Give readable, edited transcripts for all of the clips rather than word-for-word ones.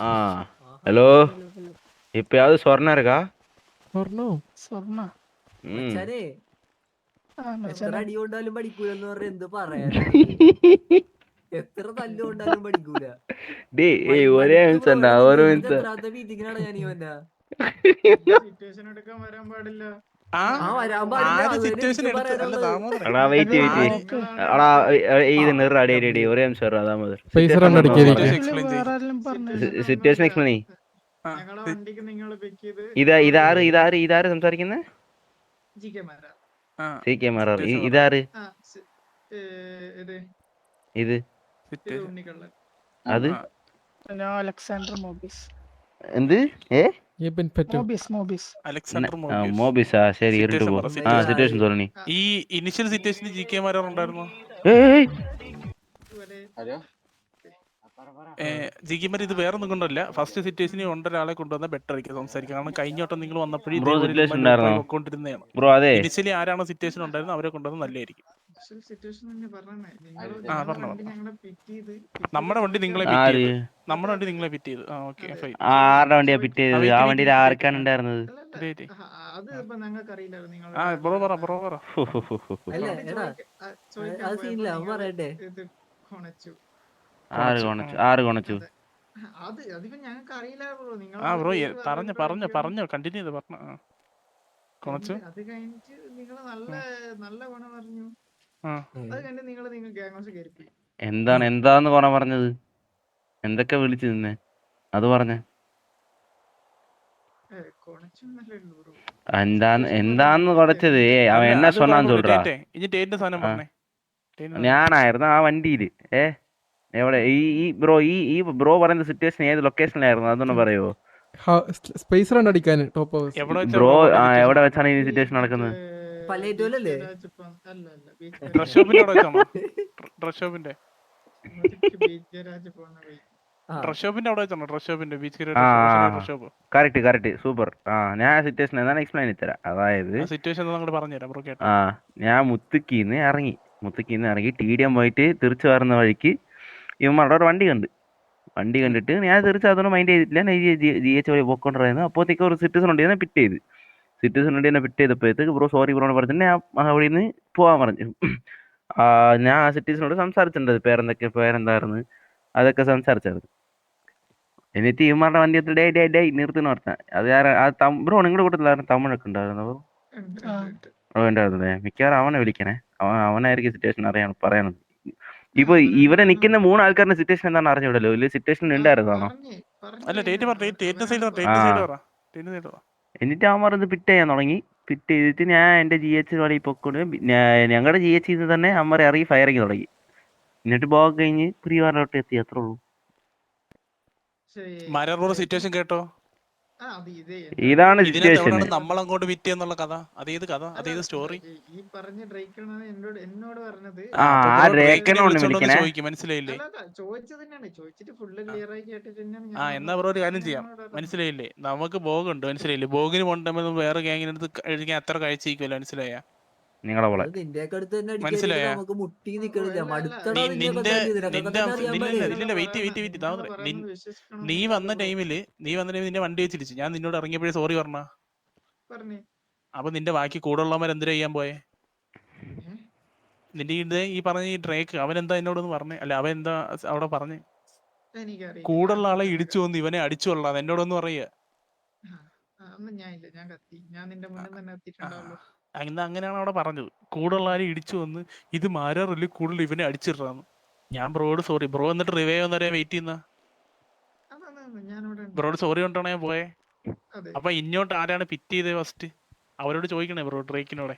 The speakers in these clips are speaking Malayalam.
ஆ ஹலோ இப்பயாவது சொர்ணம் இருக்கா? സ്വർണ്ണ ம் മച്ചാനെ എത്ര മച്ചാനെ അടി കൊണ്ടാലും പഠിക്കൂലെന്ന് പറഞ്ഞ എന്ത് പറയാനാ? എത്ര തല്ല് കൊണ്ടാലും പഠിക്കൂല. டேய் ஏய் ஒரே മടുത്ത് ബ്രോ, நிமிஷம்டா ഇവിടെ ஒரு നിന്നോണ്ട് ഇത് நிமிஷம். എത്രാമത്തെ മീറ്റിങ്ങിനാണ് ഞാൻ ഇവന്റെ സിറ്റുവേഷൻ എടുക്കാൻ വരാൻ പാടില്ല. വരാൻ പാടില്ല. ആര് അത് തന്നെ സിറ്റുവേഷൻ എനിക്ക് എടുത്ത്? അല്ല പറയാനുള്ളത്. ദാമോദരൻ, அடா வெயிட் வெயிட் அடா இது நிறுடா டேய் டேய் ஒரே நிமிஷம் இருடா தாமோதர். Spacer സിറ്റുവേഷൻ അടിക്കാതെ പറഞ്ഞേ. എക്സ്പ്ലെയിൻ ചെയ്യ്. സിറ്റുവേഷൻ എക്സ്പ്ലെയിൻ ചെയ്യ്. ഞങ്ങളെ വണ്ടിക്ക് നിങ്ങൾ പിക്ക് ചെയ്ത് ഇതാര് സംസാരിക്കുന്നത്? C K Marar. ഇതാര്? ഇത് ഉണ്ണിക്കള്ളൻ. അത് അലക്സാണ്ടർ മോബിസ്. എന്ത്? ഏ മോബിസ് അലക്സാണ്ടർ മോബിസാ? ശരി ഇരുണ്ട് സിറ്റുവേഷൻ പോ. പറ, ആ സിറ്റുവേഷൻ. സിറ്റുവേഷൻ തോന്നി. ഈ ഇനിഷ്യൽ സിറ്റുവേഷനിൽ ജി കെ മാരാർ ഉണ്ടായിരുന്നു. ജി കെ മാർ ഇത് വേറെ ഒന്നും കൊണ്ടല്ല. ഫസ്റ്റ് സിറ്റുവേഷനിൽ ഒരാളെ കൊണ്ടുവന്ന ബെറ്റർ ആയിരിക്കും സംസാരിക്കുക. കാരണം കഴിഞ്ഞ വട്ടം നിങ്ങൾ വന്നപ്പോഴും ബ്രോ ഇതേപോലെ സിറ്റുവേഷൻ ഉണ്ടായിരുന്നോ? പൊക്കോണ്ടിരുന്നതാണ്. ബ്രോ അതെ ഇനിഷ്യലി ആരാണോ സിറ്റുവേഷൻ ഉണ്ടായിരുന്നത് അവരെ കൊണ്ടുവന്ന് നല്ലതായിരിക്കും. നമ്മുടെ വണ്ടി നിങ്ങളെ പിറ്റ് ആര്? ചെയ്ത്. നമ്മുടെ വണ്ടി നിങ്ങളെ പിറ്റ് ചെയ്ത്. Okay fine. ആരുടെ വണ്ടിയാ പിറ്റ് ചെയ്തത്? ആ വണ്ടിയിൽ ആർക്കാണ് ഉണ്ടായിരുന്നത്? ബ്രോ പറ, ബ്രോ പറ. അല്ല എടാ, അത് സീനില്ല, അവൻ പറയട്ടെ. ആര് കൊണച്ചു? ബ്രോ പറഞ്ഞോ കണ്ടിന്യൂ ചെയ്ത് പറഞ്ഞോ. കൊണച്ചു അത് കഴിഞ്ഞിട്ട് നിങ്ങൾ നല്ല ഗുണം പറഞ്ഞു. അത് കഴിഞ്ഞിട്ട് നിങ്ങൾ ഗാങ്സ് കയറിപ്പോയി. എന്താന്ന് പറഞ്ഞത്? എന്തൊക്കെ വിളിച്ചു നിന്നെ അത് പറഞ്ഞ? എന്താന്ന് കുറച്ചത്? അവൻ എന്നെ சொன்னான்னு சொல்றா. ഇനി ടേറ്റിന്റെ സാധനം പറഞ്ഞേ. ഞാനായിരുന്നു ആ വണ്ടിയില്. എവിടെ ഈ ബ്രോ ഈ ബ്രോ പറയുന്ന സിറ്റുവേഷൻ ഏത് ലൊക്കേഷനിലായിരുന്നു അതൊന്ന് പറയുമോ? സ്പേസർ ഉണ്ട് അടിക്കാൻ ടോപ്പ് ബ്രോ എവിടെ വെച്ചാണ് ഈ സിറ്റുവേഷൻ നടക്കുന്നത്? പല്ലേറ്റോലല്ലേ? ഡ്രസ് ഷോപ്പിന്റെ അവിടെ വെച്ചാണോ? ഡ്രസ് ഷോപ്പിന്റെ അവിടെ വെച്ചാണോ? ഡ്രസ് ഷോപ്പിന്റെ ഡ്രസ് ഷോപ്പ്. Correct super. ഞാൻ സിറ്റുവേഷൻ എന്താണ് എക്സ്പ്ലെയിൻ ചെയ്തരാം. അതായത് സിറ്റുവേഷൻ പറഞ്ഞുതരാം ബ്രോ, കേട്ടോ. ഞാൻ മുത്തുക്കിന്ന് ഇറങ്ങി TDM പോയിട്ട് തിരിച്ചു വരുന്ന വഴിക്ക് ഇവന്മാരുടെ ഒരു വണ്ടി കണ്ടിട്ട് ഞാൻ തിരിച്ച് അതൊന്നും മൈൻഡ് ചെയ്തിട്ടില്ല. ഞാൻ GH വഴി പോയിക്കൊണ്ടിരുന്നു. അപ്പോഴത്തേക്ക് ഒരു സിറ്റിസൺ ഉണ്ട് എന്നെ പിറ്റ് ചെയ്തപ്പോഴത്തേക്ക് ബ്രോ സോറി ബ്രോ എന്ന് പറഞ്ഞിട്ട് ഞാൻ അവിടെ നിന്ന് പോകാൻ പറഞ്ഞു. ഞാൻ ആ സിറ്റിസനോട് സംസാരിച്ചിട്ടുണ്ട്. പേരെന്തായിരുന്നു അതൊക്കെ സംസാരിച്ചായിരുന്നു. എന്നിട്ട് ഇവന്മാരുടെ വണ്ടി എടുത്ത് ഡേ നിർത്തുന്ന പറഞ്ഞ അത് ബ്രോ നിങ്ങളുടെ കൂട്ടത്തിലായിരുന്നു തമിഴൊക്കെ ഉണ്ടായിരുന്നു ബ്രോ? ഉണ്ടായിരുന്നല്ലേ? മിക്കവാറും അവനെ വിളിക്കണേ. അവനായിരിക്കും സിറ്റുവേഷൻ പറയണത്. ഇപ്പൊ ഇവിടെ നിൽക്കുന്ന 3 ആൾക്കാരുടെ സിറ്റുവേഷൻ എന്താണെന്ന് അറിഞ്ഞൂടല്ലോ. ഇല്ല സിറ്റുവേഷൻ ഉണ്ടായിരുന്നോ? അല്ല ടേറ്റിന്റെ സൈഡ് പറ. എന്നിട്ട് അവന്മാർ ഇത് പിറ്റ് ചെയ്യാൻ തുടങ്ങി. പിറ്റ് ചെയ്തിട്ട് ഞാൻ എന്റെ GH വഴി പൊക്കൊണ്ട് ഞങ്ങളുടെ GH നിന്ന് തന്നെ അവന്മാരെ ഇറങ്ങി ഫയറിങ് തുടങ്ങി. എന്നിട്ട് ബോഗ് കഴിഞ്ഞ് പ്രീവാറിലോട്ട് എത്തി. അത്രേ ഉള്ളൂ. മാരാർ സിറ്റുവേഷൻ കേട്ടോ? ഇതാണ് സിറ്റുവേഷൻ. നമ്മളങ്ങോട്ട് വിറ്റ് എന്നുള്ള കഥ. അതേത് കഥ? അതേത് സ്റ്റോറി? ഈ പറഞ്ഞ ഡ്രേക്കാണ് എന്നോട് പറഞ്ഞത്. ചോദിക്കും, മനസ്സിലായില്ലേ? ചോദിച്ചിട്ട് ഫുള്ള് ക്ലിയർ ആയി കേട്ടിട്ട് എന്നാ ബ്രോ ഒരു കാര്യം ചെയ്യാം, മനസ്സിലായില്ലേ? നമുക്ക് ബോഗുണ്ട്, മനസ്സിലായില്ലേ? ബോഗിന് കൊണ്ടുവന്ന് വേറെ ഗ്യാങ്ങിനടുത്ത് കഴിക്കാൻ അത്ര കഴിച്ചിരിക്കുമല്ലോ, മനസ്സിലായ? നിങ്ങളെ പോലെ നിന്റെയൊക്കെ അടുത്ത് തന്നെ അടിക്കാൻ മനസ്സിലായ? നമുക്ക് മുട്ടി നിക്കണില്ല. മടുത്തടാ നിന്റെ നിന്നൊക്കെ വെയിറ്റ്. നീ വന്ന ടൈമില് നിന്റെ വണ്ടി വെച്ചിരിച്ചു. ഞാൻ നിന്നോട് ഇറങ്ങിയപ്പോഴേ സോറി പറഞ്ഞ. അപ്പൊ നിന്റെ ബാക്കി കൂടെ ഉള്ളവന്മാർ എന്തിനാ ചെയ്യാൻ പോയെ? നിന്റെ ഈ പറഞ്ഞ ഈ ഡ്രേക്ക് അവൻ എന്താ എന്നോടൊന്ന് പറഞ്ഞേ? അല്ല അവൻ എന്താ അവിടെ പറഞ്ഞേ? കൂടുള്ള ആളെ ഇടിച്ചു വന്ന് ഇവനെ അടിച്ചു കൊള്ളാം എന്നോടൊന്ന് പറയുക. അങ്ങനെയാണ് അവിടെ പറഞ്ഞത്. കൂടുള്ള ആരെ ഇടിച്ചു വന്ന് ഇത് മാരാറില്ല കൂടുതൽ ഇവനെ അടിച്ചിടാന്ന്. ഞാൻ ബ്രോഡ് സോറി ബ്രോ എന്നിട്ട് റിവൈവ് വന്നവരെ വെയിറ്റ് ചെയ്യുന്ന ബ്രോഡ് സോറി കൊണ്ടാണ് ഞാൻ പോയെ. അപ്പൊ ഇങ്ങോട്ട് ആരാണ് പിറ്റ് ചെയ്തത് ഫസ്റ്റ്? അവരോട് ചോദിക്കണേ ബ്രോ, ഡ്രേക്കിനോടെ.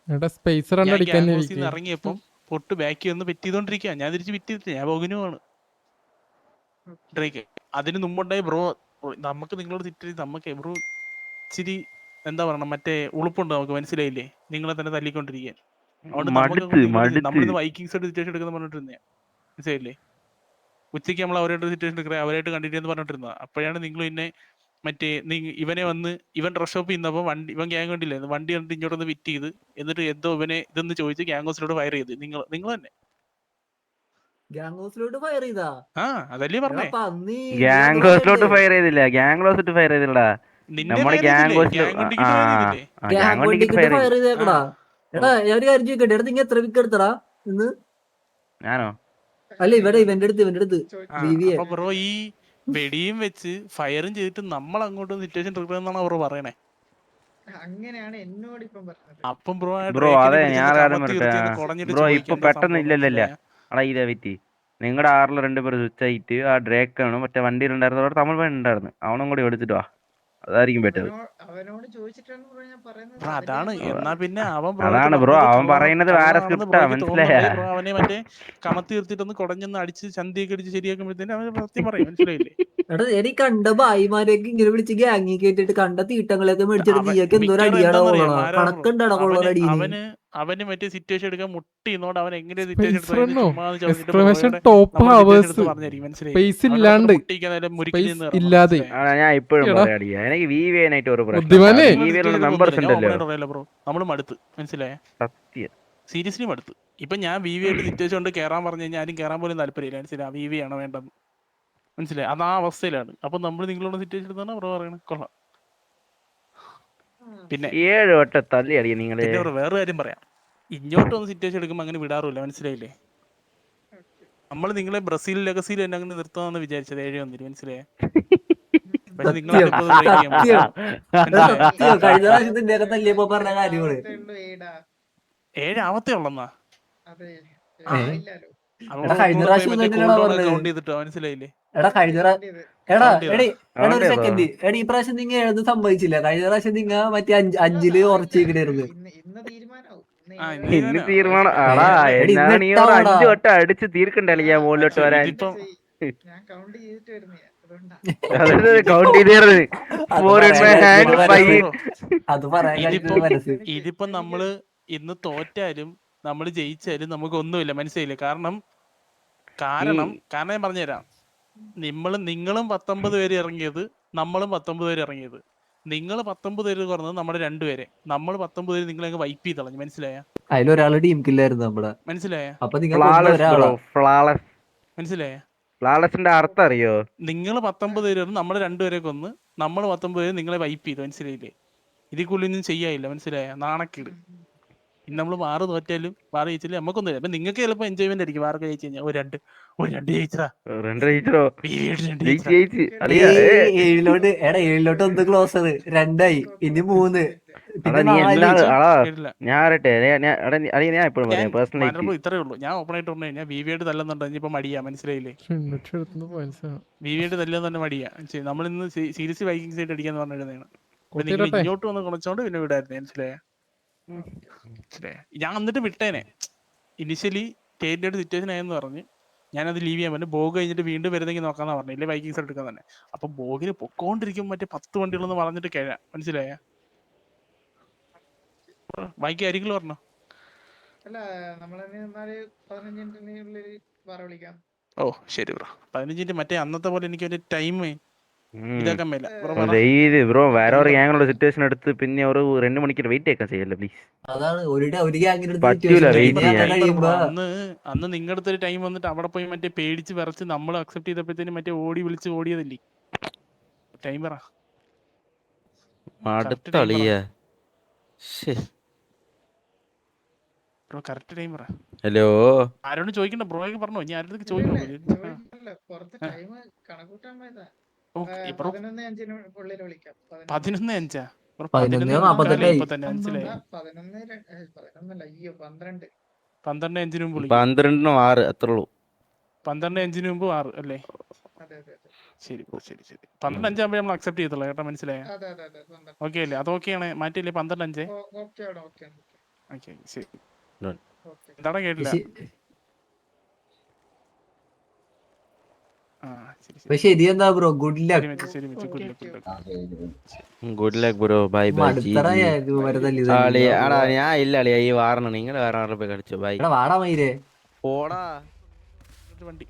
ഇറങ്ങിയപ്പം പൊട്ട് ബാക്കി വന്ന് പിറ്റ് ചെയ്തോണ്ടിരിക്കുക. ഞാൻ തിരിച്ച് പിറ്റ് ചെയ്തിട്ട് ഞാൻ ബോഗിനുമാണ് ഡ്രേക്ക്. അതിന് മുമ്പുണ്ടായി ബ്രോ. നമുക്ക് നിങ്ങളോട് തിറ്റി നമുക്ക് ബ്രോ ഇച്ചിരി എന്താ പറയണം, മറ്റേ ഉളുപ്പുണ്ട് നമുക്ക്, മനസ്സിലായില്ലേ? നിങ്ങളെ തന്നെ തല്ലിക്കൊണ്ടിരിക്കാൻ. അതുകൊണ്ട് നമ്മളിന്ന് വൈക്കിങ്സ് സിറ്റുവേഷൻ എടുക്കുന്ന പറഞ്ഞിട്ടിരുന്നേ, മനസ്സിലായില്ലേ? ഉച്ചയ്ക്ക് നമ്മൾ അവരായിട്ട് സിറ്റുവേഷൻ എടുക്കുക, അവരായിട്ട് കണ്ടിട്ട് എന്ന് പറഞ്ഞിട്ടിരുന്ന. അപ്പോഴാണ് നിങ്ങൾ പിന്നെ മറ്റേ ഇവനെ വന്ന് ഇവൻ ഡ്രസ് ഷോപ്പ് ചെയ്യുന്നപ്പോൾ ഇവൻ ഗ്യാങ് കണ്ടില്ലേ, വണ്ടി കണ്ടിട്ട് ഇങ്ങോട്ടൊന്ന് ഫിറ്റ് ചെയ്ത് എന്നിട്ട് എന്തോ ഇവനെ ഇതെന്ന് ചോദിച്ച് ഗ്യാങ് ഹൗസിലോട് ഫയർ ചെയ്ത് നിങ്ങൾ തന്നെ. ഗ്യാങ് ഹൗസിലോട്ട് ഫയർ ചെയ്താ ആ അതല്ലേ പറഞ്ഞേ. പന്നി ഗ്യാങ് ഹൗസിലോട്ട് ഫയർ ചെയ്തില്ല, ഗ്യാങ് ഹൗസിട്ട് ഫയർ ചെയ്തില്ലടാ. നിന്നെ നമ്മുടെ fire ഗ്യാങ് ചെയ്തില്ലേ? ഹൗസിൽ Gang വണ്ടിക്കിട്ട് fire ചെയ്തില്ലേ? ഗ്യാങ് വണ്ടിക്ക് ഫയർ ഫയർ ചെയ്തു. ചെയ്തേക്കടാ. എടാ ഞാൻ ഒരു കാര്യം ചോദിക്കട്ടെ, എടാ നിങ്ങൾ എത്ര വിക്ക് എടുത്തടാ ഇന്ന്? ഞാനോ? അല്ല ഇവിടെ ഇവന്റെ അടുത്ത് ആ, BVA. അപ്പൊ ബ്രോ ഈ വെടിയും വെച്ച് ഫയറും ചെയ്തിട്ട് നമ്മൾ അങ്ങോട്ട് സിറ്റുവേഷൻ എന്നാണ് ബ്രോ പറയണേ. അങ്ങനെയാണ് എന്നോട് ഇപ്പം പറഞ്ഞത്. അപ്പം ബ്രോ ബ്രോ അതെ ഞാൻ കാര്യം പറയട്ടെ ബ്രോ, ഇപ്പൊ പെട്ടെന്ന് ഇല്ലല്ലല്ല അടാ ഇതേ പറ്റി നിങ്ങളുടെ ആറിൽ 2 പേര് സ്വിച്ച് ആയിട്ട് ആ ഡ്രേക്കാണ് മറ്റേ വണ്ടിയിലുണ്ടായിരുന്നവിടെ തമിഴ് പയ്യൻ ഉണ്ടായിരുന്നു, അവനും കൂടി എടുത്തിട്ട് വാ, അതായിരിക്കും ബെറ്റർ. അവനോട് ചോദിച്ചിട്ടാണ് ബ്രോ ഞാൻ പറയുന്നത്. ബ്രോ അതാണ്. എന്നാ പിന്നെ അതാണ് ബ്രോ അവൻ പറയുന്നത് വേറെ സ്ക്രിപ്റ്റാ, മനസ്സിലായ? ബ്രോ അവനെ മറ്റേ കമത്തി തീർത്തിട്ടൊന്ന് കുടഞ്ഞൊന്ന് അടിച്ച് ചന്തിയൊക്കെ അടിച്ച് ശരിയാക്കുമ്പോഴത്തേനും അവന് സത്യം പറയും, മനസ്സിലായില്ലേ? എടാ എനിക്ക് കണ്ട ഭായിമാരെയൊക്കെ ഇങ്ങനെ വിളിച്ച് ഗ്യാങ്ങി കേട്ടിട്ട് കണ്ട തീട്ടങ്ങളെയൊക്കെ മേടിച്ചിട്ട് നീയൊക്കെ എന്തോ ഒരു അടിയാടാ കൊള്ളണ കണക്കുണ്ടാടാ കൊള്ളണ അടിയിൽ. അവന് മറ്റേ സിറ്റുവേഷൻ എടുക്കാൻ മുട്ടിന്നോണ്ട് അവൻ എങ്ങനെ space exclamation top hours space ഇല്ലാണ്ട് സ്പേസ് ഇല്ലാതെ ഞാൻ ഇപ്പോഴും പറയാടി എനിക്ക് VVA ആയിട്ട് ഒരു ബുദ്ധിമാനെ. മെമ്പേഴ്സ് ഉണ്ടല്ലോ ബ്രോ നമ്മള് മടുത്ത്, മനസ്സിലായേ? സത്യം. സീരിയസ്ലി മടുത്ത്. ഇപ്പൊ ഞാൻ VV ആയിട്ട് സിറ്റുവേഷൻ കൊണ്ട് കയറാൻ പറഞ്ഞു കഴിഞ്ഞാൽ ആരും കയറാൻ പോലും താല്പര്യമില്ല, മനസ്സിലായി? VV ആണോ വേണ്ടെന്ന്, മനസ്സിലായി? അത് ആ അവസ്ഥയിലാണ്. അപ്പൊ നമ്മൾ നിങ്ങളോട് സിറ്റുവേഷൻ എടുത്താണ് ബ്രോ പറയണത്. കൊള്ളാം. പിന്നെ 7 വട്ടം തല്ലി അടിയ നിങ്ങള്. പിന്നെ ബ്രോ വേറെ കാര്യം പറയാം, ഇങ്ങോട്ട് വന്ന് സിറ്റുവേഷൻ എടുക്കുമ്പോൾ അങ്ങനെ വിടാറില്ല, മനസ്സിലായില്ലേ? നമ്മൾ നിങ്ങളെ ബ്രസീൽ ലഗസിൽ തന്നെ അങ്ങനെ നിർത്താമെന്ന് വിചാരിച്ചത് 7 വന്നിട്ട്, മനസ്സിലായേ? പക്ഷെ നിങ്ങൾ കഴിഞ്ഞ പ്രാവശ്യത്തിന്റെ ഒക്കെ തല്ലിയപ്പോ പറഞ്ഞ കാര്യങ്ങള് 7 ആവത്തേ ഉള്ളന്നാ. കഴിഞ്ഞ പ്രാവശ്യം കൗണ്ട് ചെയ്തിട്ടോ, മനസ്സിലായില്ലേ? എടാ ഒരു സെക്കൻഡ്. എടാ ഈ പ്രാവശ്യം നിങ്ങ എഴുതുന്ന സംഭവിച്ചില്ല. കഴിഞ്ഞ പ്രാവശ്യം നിങ്ങ മറ്റേ 5-ല് ഉറച്ചിരിക്കണായിരുന്നു. ഇന്ന് തീരുമാനം ആടാ എന്നാണ് ഈ 5 വട്ടം അടിച്ച് തീർക്കണ്ടല്ലേ ഞാൻ മുകളിലോട്ട് വരാൻ. കൗണ്ട് ചെയ്തേർന്ന് അത് പറയാൻ ഇതിപ്പോ നമ്മള് ഇന്ന് തോറ്റാലും നമ്മൾ ജയിച്ചാലും നമുക്ക് ഒന്നുമില്ല, മനസ്സിലായില്ലേ? കാരണം ഞാൻ പറഞ്ഞുതരാം. നിങ്ങളും 19 പേര് ഇറങ്ങിയത്, നമ്മളും 19 പേര് ഇറങ്ങിയത്. നിങ്ങൾ 19 പേര് കുറഞ്ഞത് നമ്മുടെ 2 പേരെ, നമ്മൾ 19 പേര് നിങ്ങളെ വൈപ്പ് ചെയ്ത് കളഞ്ഞു, മനസ്സിലായ? അതിലൊരാള് ടീം കില്ലായിരുന്നു നമ്മുടെ. മനസ്സിലായ? അപ്പൊ മനസ്സിലായ? ഫ്ലാളസിന്റെ അർത്ഥം അറിയോ? നിങ്ങൾ 19 പേര് നമ്മുടെ 2 പേരെ കൊന്ന്, നമ്മൾ 19 പേര് നിങ്ങളെ വൈപ്പ് ചെയ്തു, മനസ്സിലായില്ലേ? ഇതിൽ കൂടുതലൊന്നും ചെയ്യാനില്ല, മനസ്സിലായ? നാണക്കേട്. ഇനി നമ്മൾ 6 തോറ്റാലും 6 ജയിച്ചാലും നമുക്കൊന്നും. അപ്പൊ നിങ്ങൾക്ക് ചിലപ്പോ എൻജോയ്മെന്റ് ആയിരിക്കും 6 ജയിച്ചു കഴിഞ്ഞാൽ. ഒരു രണ്ട് ജയിച്ചോ 7-ലോട്ട് 1 ക്ലോസ് 2 ഇനി 3 പിന്നെ 4. ഞാൻ എപ്പോഴും പറയാം പേഴ്സണലി ഇത്രേ ഉള്ളൂ. ഞാൻ ഓപ്പൺ ആയിട്ട് പറഞ്ഞു കഴിഞ്ഞാൽ VV തല്ലെന്നുണ്ടോ ഇനിയിപ്പോ മടിയാ, മനസ്സിലായില്ലേ? VV തല്ലെന്ന് തന്നെ മടിയാ. നമ്മളിന്ന് സീരീസ് വൈക്കിങ്സ് ആയിട്ട് അടിക്കാന്ന് പറഞ്ഞിരുന്നതാണ്. നിങ്ങൾ ഇങ്ങോട്ട് വന്ന് കുളച്ചോണ്ട് പിന്നെ വിടായിരുന്നു, മനസ്സിലായ? ഞാൻ എന്നിട്ട് വിട്ടേനെ. ഇനിഷ്യലി ടേറ്റിന്റെ സിറ്റുവേഷൻ ആയെന്ന് പറഞ്ഞ് ഞാനത് ലീവ് ചെയ്യാൻ പറഞ്ഞു. ബോഗ് കഴിഞ്ഞിട്ട് വീണ്ടും വരുന്നെങ്കിൽ നോക്കാന്നാ പറഞ്ഞു, ഇല്ലേ വൈക്കിങ്സ് എടുക്കാൻ തന്നെ. അപ്പൊ ബോഗിന് പൊക്കോണ്ടിരിക്കും മറ്റേ 10 വണ്ടികളെന്ന് പറഞ്ഞിട്ട് കിഴ, മനസ്സിലായ? ബാക്കി ആരെങ്കിലും പറഞ്ഞോ? അല്ല നമ്മളെ 15 മിനിറ്റിനുള്ളിൽ വിളിക്കാം. ഓ ശരി ബ്രോ. 15 മിനിറ്റ് മറ്റേ അന്നത്തെ പോലെ എനിക്ക് ഒരു ടൈം ഇതാക്കാൻ മേല. ബ്രോ വേറെ ഒരു ഗ്യാങ്ങുള്ള സിറ്റുവേഷൻ എടുത്ത് പിന്നെ ഒരു 2 മണിക്കൂർ വെയിറ്റ് ആക്കാൻ ചെയ്യല്ലോ പ്ലീസ്. അതാണ് അന്ന് നിങ്ങളുടെ അടുത്തൊരു ടൈം വന്നിട്ട് അവിടെ പോയി മറ്റേ പേടിച്ച് വിറച്ച് നമ്മൾ അക്സെപ്റ്റ് ചെയ്തപ്പോഴത്തേനും മറ്റേ വിളിച്ച് ഓടിയതല്ലേ ടൈം പറ. ബ്രോ കറക്റ്റ് ടൈം പറ. ഹലോ ആരോട് ചോദിക്കണ്ട, ബ്രോയൊക്കെ പറഞ്ഞോ? ഞാൻ ആരുടെ ചോദിക്കണോ? കുറച്ച് ടൈം കണക്കൂട്ടാൻ പോയതാ. 11:05 വിളിക്കാം. 11:05 11:45 ഇപ്പൊ തന്നെ മനസ്സിലായി. 12:05 മുമ്പ് 12:06 അത്രേ ഉള്ളൂ. 12:05 മുമ്പ് 6 അല്ലേ? ശരി ബ്രോ, ശരി. 12:05 ആകുമ്പോൾ നമ്മൾ അക്സെപ്റ്റ് ചെയ്തോളാം കേട്ടോ, മനസ്സിലായ? ഓക്കെ അല്ലേ? അത് ഓക്കെയാണ്, മാറ്റില്ലേ? 12:05. ഓക്കെ ശരി. എന്താടാ കേട്ടില്ല? ശരി എന്താ bro, good luck. Good luck bro, bye bye. ഞാൻ ഇല്ല അളിയാ ഈ വാറണം, നിങ്ങൾ വേറെ ആരുടെ പോയി കളിച്ചോ. ബൈ. വാടാ മയിലേ,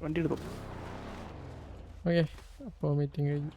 വണ്ടി എടുത്തു. ഓക്കെ അപ്പോൾ മീറ്റിംഗ് കഴിഞ്ഞു.